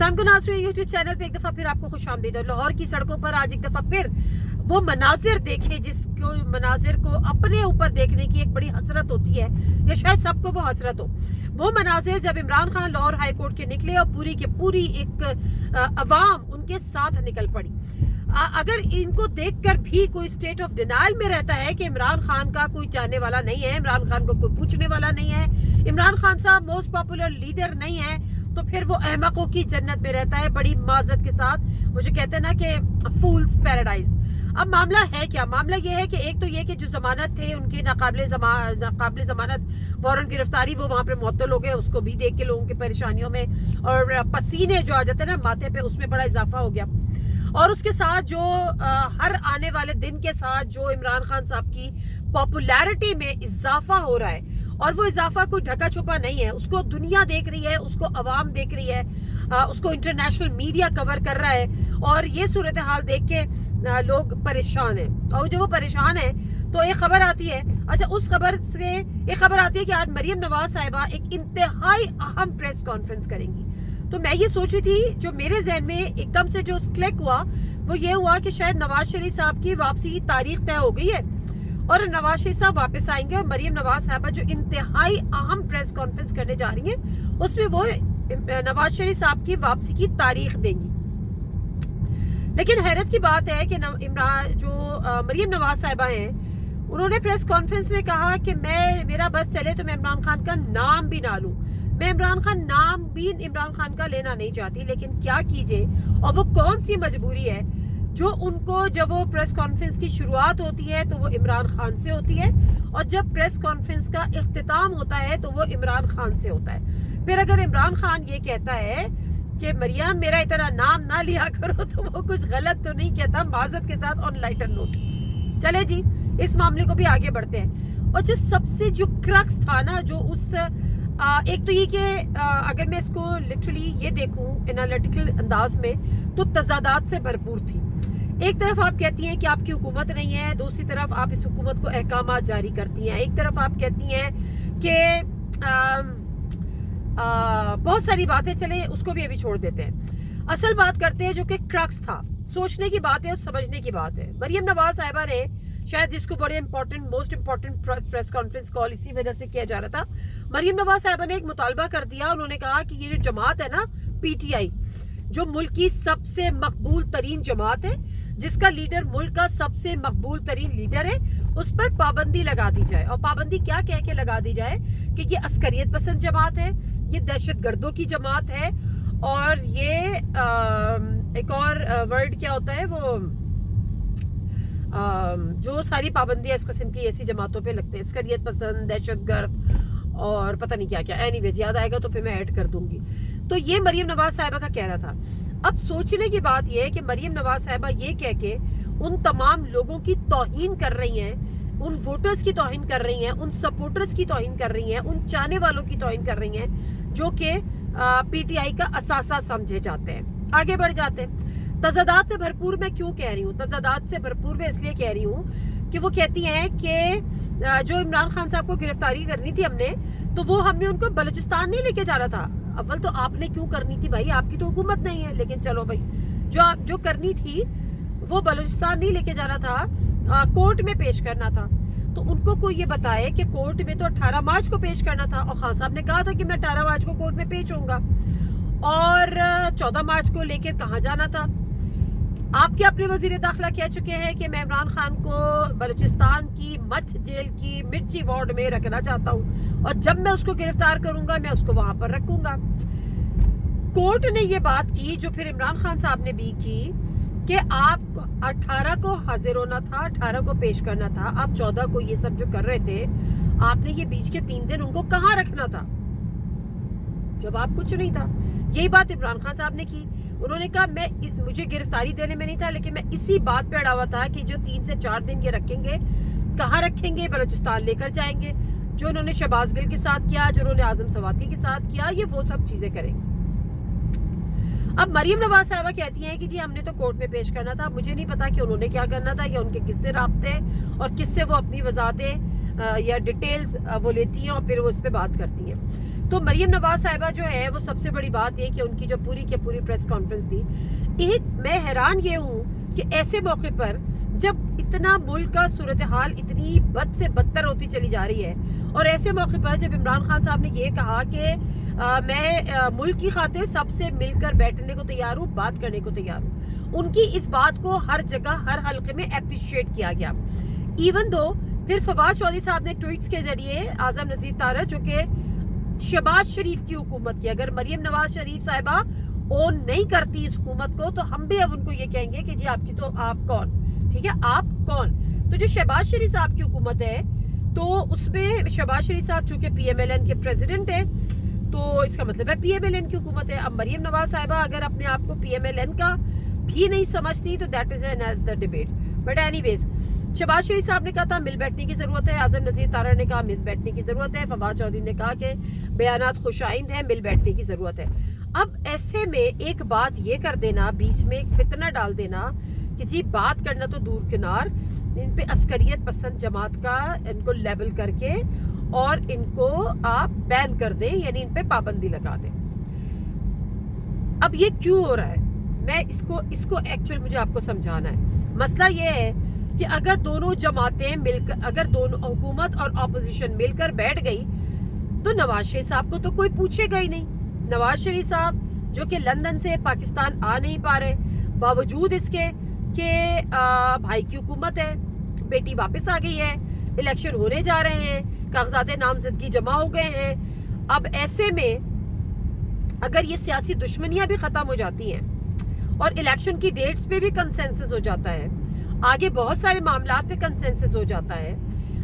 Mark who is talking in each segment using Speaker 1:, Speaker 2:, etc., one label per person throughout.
Speaker 1: अस्सलाम वालेकुम नाज़रीन, यूट्यूब चैनल पे एक दफ़ा फिर आपको खुश आमदीद। लाहौर की सड़कों पर आज एक दफ़ा फिर वो मनाजिर देखे जिसको मनाजिर को अपने ऊपर देखने की एक बड़ी हसरत होती है, या शायद सबको वो हसरत हो। वो मनाजिर जब इमरान खान लाहौर हाई कोर्ट के निकले और पूरी की पूरी एक अवाम उनके साथ निकल पड़ी। अगर इनको देखकर भी कोई स्टेट ऑफ डिनाइल में रहता है कि इमरान खान का कोई जानने वाला नहीं है, इमरान खान को कोई पूछने वाला नहीं है, इमरान खान साहब मोस्ट पॉपुलर लीडर नहीं है, तो फिर वो अहमकों की जन्नत में रहता है। बड़ी माजत के साथ वो जो कहते हैं ना कि फूल्स पैराडाइज। अब मामला है क्या? मामला ये है कि एक तो ये कि जो जमानत थे उनकी नाकाबिले जमानत वारंट गिरफ्तारी, वो वहां पे मुअत्तल हो गए। उसको भी देख के लोगों की परेशानियों में और पसीने जो आ जाते हैं ना माथे पे, उसमें बड़ा इजाफा हो गया। और उसके साथ जो हर आने वाले दिन के साथ जो इमरान खान साहब की पॉपुलैरिटी में इजाफा हो रहा है, और वो इजाफा कोई ढका छुपा नहीं है, उसको दुनिया देख रही है, उसको अवाम देख रही है, उसको इंटरनेशनल मीडिया कवर कर रहा है। और ये सूरत हाल देख के लोग परेशान हैं। और जब वो परेशान है तो एक खबर आती है, अच्छा उस खबर से एक खबर आती है कि आज मरियम नवाज साहिबा एक इंतहाई अहम प्रेस कॉन्फ्रेंस करेंगी। तो मैं ये सोच रही थी, जो मेरे जहन में एकदम से जो क्लिक हुआ वो ये हुआ कि शायद नवाज शरीफ साहब की वापसी की तारीख तय हो गई है और नवाज शरीफ साहब वापस आएंगे और मरियम नवाज साहिबा जो इंतहाई अहम प्रेस कॉन्फ्रेंस करने जा रही हैं उसमें वो नवाज शरीफ साहब की वापसी की तारीख देंगी। लेकिन हैरत की बात है कि मरियम नवाज साहिबा हैं, उन्होंने प्रेस कॉन्फ्रेंस में कहा कि मेरा बस चले तो मैं इमरान खान का नाम भी ना लूं। मैं इमरान खान का लेना नहीं चाहती, लेकिन क्या कीजिए। और वो कौन सी मजबूरी है जो उनको, जब वो प्रेस कॉन्फ्रेंस की शुरुआत होती है तो वो इमरान खान से होती है, और जब प्रेस कॉन्फ्रेंस का इख्तिताम होता है तो वो इमरान खान से होता है। फिर अगर इमरान खान ये कहता है कि मरियम मेरा इतना नाम ना लिया करो, तो वो कुछ गलत तो नहीं कहता, माजत के साथ ऑन लाइटर नोट। चले जी, इस मामले को भी आगे बढ़ते हैं। और जो सबसे जो क्रक्स था ना, जो उस एक तो ये कि अगर मैं इसको लिटरली ये देखूं एनालिटिकल अंदाज में, तो तजादात से भरपूर थी। एक तरफ आप कहती हैं कि आपकी हुकूमत नहीं है, दूसरी तरफ आप इस हुकूमत को अहकामात जारी करती हैं। एक तरफ आप कहती हैं कि बहुत सारी बातें, चले उसको भी अभी छोड़ देते हैं। असल बात करते हैं जो कि क्रक्स था, सोचने की बात है और समझने की बात है। मरियम नवाज साहिबा ने शायद जिसको बड़े most important press conference call इसी वजह से किया जा रहा था, मरियम नवाज साहिबा ने एक मुतालबा कर दिया। उन्होंने कहा कि ये जो जमात है ना पीटीआई, जो मुल्क की सबसे मकबूल तरीन जमात है, जिसका लीडर मुल्क का सबसे मकबूल तरीन लीडर है, उस पर पाबंदी लगा दी जाए। और पाबंदी क्या कह के लगा दी जाए कि ये अस्करियत पसंद जमात है, ये दहशत गर्दों की जमात है, और ये एक और वर्ड क्या होता है वो, जो सारी पाबंदियां इस किस्म की ऐसी जमातों पे लगते हैं, अस्करियत पसंद, दहशत गर्द और पता नहीं क्या क्या। एनीवेज याद आएगा तो फिर मैं ऐड कर दूंगी। तो ये मरियम नवाज साहिबा का कहना था। अब सोचने की बात यह है कि मरियम नवाज साहिबा ये कह के उन तमाम लोगों की तौहीन कर रही हैं, उन वोटर्स की तौहीन कर रही हैं, उन सपोर्टर्स की तौहीन कर रही हैं, उन चाहने वालों की तौहीन कर रही हैं, जो कि पीटीआई का असासा समझे जाते हैं। आगे बढ़ जाते हैं। तजादात से भरपूर मैं क्यों कह रही हूँ? तजादात से भरपूर मैं इसलिए कह रही हूँ कि वो कहती हैं कि जो इमरान खान साहब को गिरफ्तारी करनी थी हमने, तो वो हमने उनको बलूचिस्तान नहीं लेके जाना था। अव्वल तो आपने क्यों करनी थी भाई, आपकी तो हुकूमत नहीं है, लेकिन चलो भाई, जो करनी थी वो बलूचिस्तान नहीं लेके जाना था, कोर्ट में पेश करना था। तो उनको कोई ये बताए कि कोर्ट में तो 18 मार्च को पेश करना था, और खान साहब ने कहा था कि मैं 18 मार्च को कोर्ट में पेश होऊंगा, और 14 मार्च को लेकर कहाँ जाना था। आपके अपने वजीर दाखिला कह चुके हैं कि मैं इमरान खान को बलूचिस्तान की मच जेल की मिर्ची वार्ड में रखना चाहता हूँ, और जब मैं उसको गिरफ्तार करूंगा मैं उसको वहां पर रखूंगा। कोर्ट ने ये बात की, जो फिर इमरान खान साहब ने भी की, कि आप 18 को हाजिर होना था, 18 को पेश करना था, आप 14 को ये सब जो कर रहे थे, आपने ये बीच के 3 दिन उनको कहाँ रखना था? जवाब कुछ नहीं था। यही बात इमरान खान साहब ने की। उन्होंने कहा मुझे गिरफ्तारी देने में नहीं था, लेकिन मैं इसी बात पे अड़ा हुआ था कि जो 3 से 4 दिन ये रखेंगे, कहाँ रखेंगे? बलूचिस्तान लेकर जाएंगे। जो उन्होंने शहबाज गिल के साथ किया, जो उन्होंने आजम सवाती के साथ किया, ये वो सब चीजें करेंगे। अब मरियम नवाज साहिबा कहती हैं कि जी हमने तो कोर्ट में पेश करना था। मुझे नहीं पता कि उन्होंने क्या करना था, या उनके किससे राब्ते और किससे वो अपनी वजाहतें या डिटेल्स वो लेती हैं और फिर वो इस पे बात करती हैं। تو مریم نواز صاحبہ جو ہے وہ سب سے بڑی بات یہ کہ ان کی جو پوری کی پوری پریس کانفرنس تھی، میں حیران یہ ہوں کہ ایسے موقع پر جب اتنا ملک کا صورتحال اتنی بد سے بدتر ہوتی چلی جا رہی ہے، اور ایسے موقع پر جب عمران خان صاحب نے یہ کہا کہ میں ملک کی خاطر سب سے مل کر بیٹھنے کو تیار ہوں، بات کرنے کو تیار ہوں، ان کی اس بات کو ہر جگہ ہر حلقے میں اپریشیٹ کیا گیا. ایون دو پھر فواد چودھری صاحب نے ٹویٹس کے ذریعے اعظم نذیر تارڑ جو کہ شہباز شریف کی حکومت کی، اگر مریم نواز شریف صاحبہ اون نہیں کرتی اس حکومت کو تو ہم بھی اب ان کو یہ کہیں گے کہ جی آپ کی تو آپ کون، ٹھیک ہے، آپ کون. تو جو شہباز شریف صاحب کی حکومت ہے تو اس میں شہباز شریف صاحب چونکہ پی ایم ایل این کے پریزیڈنٹ ہیں تو اس کا مطلب ہے پی ایم ایل این کی حکومت ہے. اب مریم نواز صاحبہ اگر اپنے آپ کو پی ایم ایل این کا بھی نہیں سمجھتی تو that is another debate. But anyways Shehbaz Sharif صاحب نے کہا تھا مل بیٹھنے کی ضرورت ہے، اعظم نذیر تارڑ نے کہا مل بیٹھنے کی ضرورت ہے، فواد چودھری نے کہا کہ بیانات خوش آئند ہیں، مل بیٹھنے کی ضرورت ہے. اب ایسے میں ایک بات یہ کر دینا، بیچ میں ایک فتنہ ڈال دینا کہ جی بات کرنا تو دور کنار، ان پہ عسکریت پسند جماعت کا ان کو لیبل کر کے اور ان کو آپ بین کر دیں، یعنی ان پہ پابندی لگا دیں. اب یہ کیوں ہو رہا ہے؟ میں اس کو ایکچوئل مجھے آپ کو سمجھانا ہے. مسئلہ یہ ہے کہ اگر دونوں جماعتیں مل کر، اگر دونوں حکومت اور اپوزیشن مل کر بیٹھ گئی تو نواز شریف صاحب کو تو کوئی پوچھے گا ہی نہیں. نواز شریف صاحب جو کہ لندن سے پاکستان آ نہیں پا رہے، باوجود اس کے کہ بھائی کی حکومت ہے، بیٹی واپس آ گئی ہے، الیکشن ہونے جا رہے ہیں، کاغذات نامزدگی جمع ہو گئے ہیں. اب ایسے میں اگر یہ سیاسی دشمنیاں بھی ختم ہو جاتی ہیں اور الیکشن کی ڈیٹس پہ بھی کنسنسس ہو جاتا ہے، آگے بہت سارے معاملات پہ کنسنسس ہو جاتا ہے،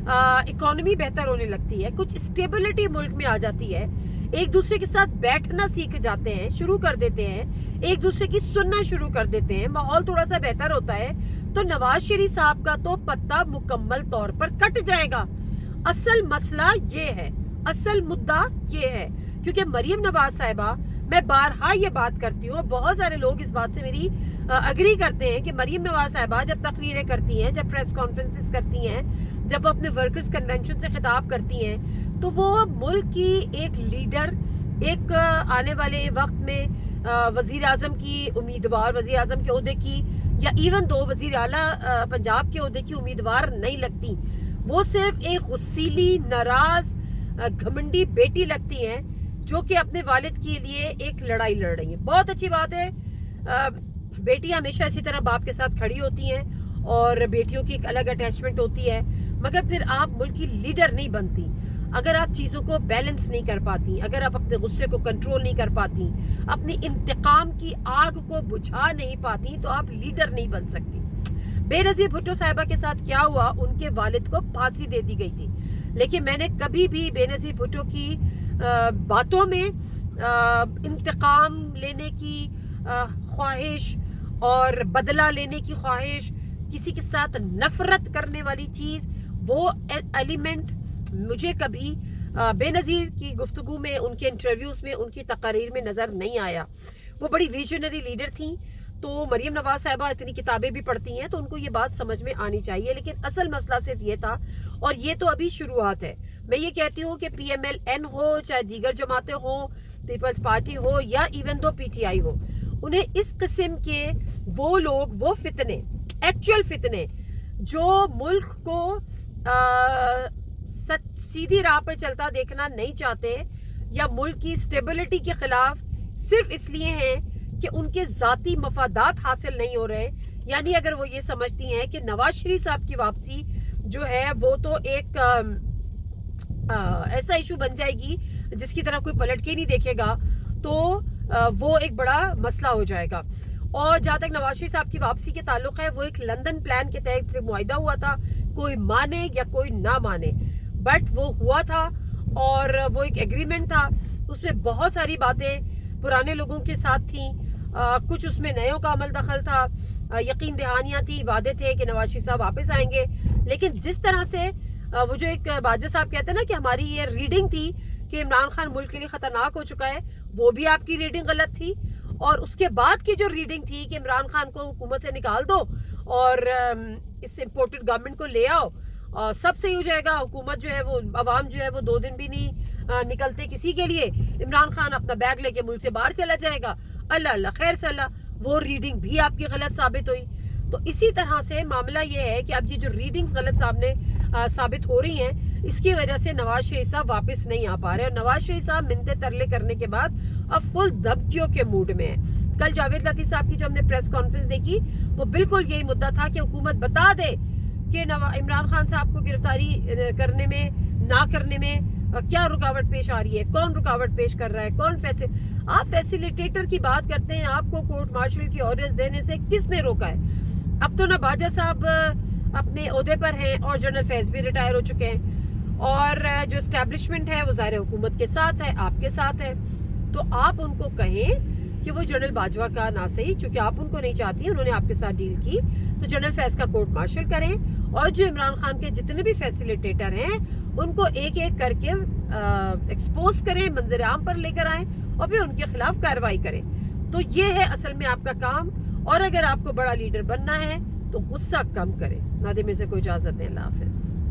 Speaker 1: اکانومی بہتر ہونے لگتی ہے، کچھ اسٹیبلٹی ملک میں آ جاتی ہے، ایک دوسرے کے ساتھ بیٹھنا سیکھ جاتے ہیں، شروع کر دیتے ہیں، ایک دوسرے کی سننا شروع کر دیتے ہیں، ماحول تھوڑا سا بہتر ہوتا ہے تو نواز شریف صاحب کا تو پتہ مکمل طور پر کٹ جائے گا. اصل مسئلہ یہ ہے، اصل مدعا یہ ہے، کیونکہ مریم نواز صاحبہ، میں بارہا یہ بات کرتی ہوں، بہت سارے لوگ اس بات سے میری اگری کرتے ہیں کہ مریم نواز صاحبہ جب تقریریں کرتی ہیں، جب پریس کانفرنسز کرتی ہیں، جب اپنے ورکرز کنونشن سے خطاب کرتی ہیں تو وہ ملک کی ایک لیڈر، ایک آنے والے وقت میں وزیر اعظم کی امیدوار، وزیر اعظم کے عہدے کی یا ایون دو وزیر اعلیٰ پنجاب کے عہدے کی امیدوار نہیں لگتی. وہ صرف ایک غصیلی، ناراض، گھمنڈی بیٹی لگتی ہیں جو کہ اپنے والد کے لیے ایک لڑائی لڑ رہی ہیں. بہت اچھی بات ہے، بیٹی ہمیشہ اسی طرح باپ کے ساتھ کھڑی ہوتی ہیں اور بیٹیوں کی ایک الگ اٹیچمنٹ ہوتی ہے، مگر پھر آپ ملک کی لیڈر نہیں بنتی اگر آپ چیزوں کو بیلنس نہیں کر پاتی، اگر آپ اپنے غصے کو کنٹرول نہیں کر پاتی، اپنی انتقام کی آگ کو بجھا نہیں پاتی تو آپ لیڈر نہیں بن سکتی. بے نظیر بھٹو صاحبہ کے ساتھ کیا ہوا، ان کے والد کو پھانسی دے دی گئی تھی، لیکن میں نے کبھی بھی بے نظیر بھٹو کی باتوں میں انتقام لینے کی خواہش اور بدلہ لینے کی خواہش، کسی کے ساتھ نفرت کرنے والی چیز، وہ ایلیمنٹ مجھے کبھی بے نظیر کی گفتگو میں، ان کے انٹرویوز میں، ان کی تقاریر میں نظر نہیں آیا. وہ بڑی ویژنری لیڈر تھیں. تو مریم نواز صاحبہ اتنی کتابیں بھی پڑھتی ہیں تو ان کو یہ بات سمجھ میں آنی چاہیے، لیکن اصل مسئلہ صرف یہ تھا، اور یہ تو ابھی شروعات ہے. میں یہ کہتی ہوں کہ پی ایم ایل این ہو، چاہے دیگر جماعتیں ہوں، پیپلز پارٹی ہو یا even though P T I ہو، انہیں اس قسم کے وہ لوگ، وہ فتنے، ایکچوئل فتنے جو ملک کو سیدھی راہ پر چلتا دیکھنا نہیں چاہتے یا ملک کی اسٹیبلٹی کے خلاف صرف اس لیے ہیں کہ ان کے ذاتی مفادات حاصل نہیں ہو رہے، یعنی اگر وہ یہ سمجھتی ہیں کہ نواز شریف صاحب کی واپسی جو ہے وہ تو ایک ایسا ایشو بن جائے گی جس کی طرف کوئی پلٹ کے نہیں دیکھے گا، تو وہ ایک بڑا مسئلہ ہو جائے گا. اور جہاں تک نواز شریف صاحب کی واپسی کے تعلق ہے، وہ ایک لندن پلان کے تحت معاہدہ ہوا تھا، کوئی مانے یا کوئی نہ مانے، بٹ وہ ہوا تھا اور وہ ایک ایگریمنٹ تھا. اس میں بہت ساری باتیں پرانے لوگوں کے ساتھ تھیں، کچھ اس میں نیوں کا عمل دخل تھا، یقین دہانیاں تھی، وعدے تھے کہ نواز شریف صاحب واپس آئیں گے. لیکن جس طرح سے وہ جو ایک باجوہ صاحب کہتے ہیں نا کہ ہماری یہ ریڈنگ تھی کہ عمران خان ملک کے لیے خطرناک ہو چکا ہے، وہ بھی آپ کی ریڈنگ غلط تھی. اور اس کے بعد کی جو ریڈنگ تھی کہ عمران خان کو حکومت سے نکال دو اور اس امپورٹڈ گورنمنٹ کو لے آؤ، سب صحیح ہو جائے گا، حکومت جو ہے وہ، عوام جو ہے وہ 2 دن بھی نہیں निकलते किसी के लिए, इमरान खान अपना बैग लेके मुल्क से बाहर चला जाएगा, अल्लाह अल्लाह खैर सल्ला, वो रीडिंग भी आपकी गलत साबित हुई। तो इसी तरह से मामला ये है कि अब ये जो रीडिंग्स गलत साबित हो रही हैं, इसकी वजह से नवाज शरीफ साहब वापस नहीं आ पा रहे, और नवाज शरीफ साहब मिन्नते तरले करने के बाद अब फुल धमकियों के मूड में है। कल जावेद लतीफ साहब की जो हमने प्रेस कॉन्फ्रेंस देखी, वो बिल्कुल यही मुद्दा था कि हुकूमत बता दे कि इमरान खान साहब को गिरफ्तारी करने में, ना करने में क्या रुकावट पेश आ रही है, कौन रुकावट पेश कर रहा है, कौन आप फैसिलिटेटर की बात करते हैं, आपको कोर्ट मार्शल की ऑर्डर्स देने से किसने रोका है? अब तो ना बाजा साहब अपने ओहदे पर हैं और जनरल फैज भी रिटायर हो चुके हैं, और जो एस्टैब्लिशमेंट है वो ज़ाहिर हुकूमत के साथ है, आपके साथ है। तो आप उनको कहें कि वो जनरल बाजवा का ना सही, क्योंकि आप उनको नहीं चाहती, उन्होंने आपके साथ डील की, तो जनरल फैज का कोर्ट मार्शल करें, और जो इमरान खान के जितने भी फैसिलिटेटर हैं उनको एक एक करके एक्सपोज करें, मंजर आम पर लेकर आएं, और फिर उनके खिलाफ कार्रवाई करें। तो ये है असल में आपका काम। और अगर आपको बड़ा लीडर बनना है तो गुस्सा कम करें। नादिम से कोई इजाजत नहीं, अल्लाह हाफिज।